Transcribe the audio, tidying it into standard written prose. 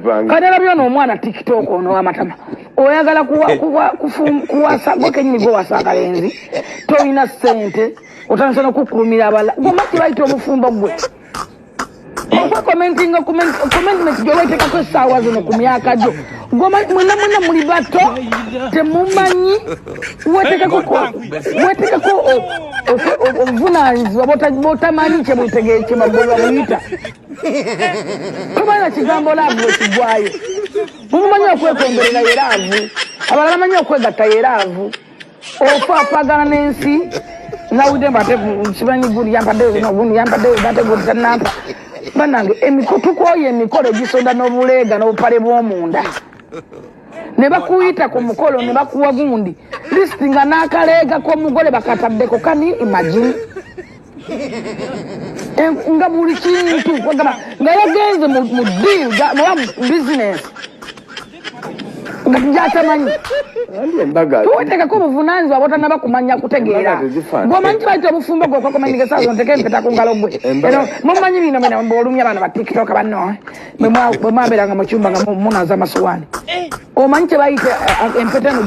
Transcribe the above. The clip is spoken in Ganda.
Kadala byono omwana TikTok ono amatama. Oyagala kuwasa bokenyini go wasakalenzi. Toyina sente. Otansana kukulumira abala. Goma kibaito omufumbo gwe. Okwa commenting comment jowete kako sawa zino ku myaka jo. Goma mwena muli bato temumanyi weteka ko obuvunanyizibwa botamanyi kye mutegeeke mabolwa muyita. Kubanga kigambo laavu ekigwayo. Mumumanyi okwekomberera yeraavu. Abalala manyi okwegatta yeraavu. Ofaafagana n'ensi nawudde mbate kimanyi gundi yampadde no gundi yampadde bate gundi tanampa. Banange tukoye emikolo gisoda n'obuleega n'obupale bw'omunda. Ne bakuyita ku mukolo ne bakuwa gundi listinga n'akaleega k'omugole bakataddeko kani imagine. Nga buli kintu nga yagenze mu deal mu business nga tujatamanyi tuwetekako obuvunaanyizibwa bwotanaba kumanya kutegeera ng'omanyi kibaita obufumbo gwe okwakomanyike saa zonteke empeta ku ngalo gwe mumanyi bino bena mbolumya abaana ba TikTok banno bwe mwabeeranga mu cyumba nga munaaza amasuwaani omanyi kye bayita empeta no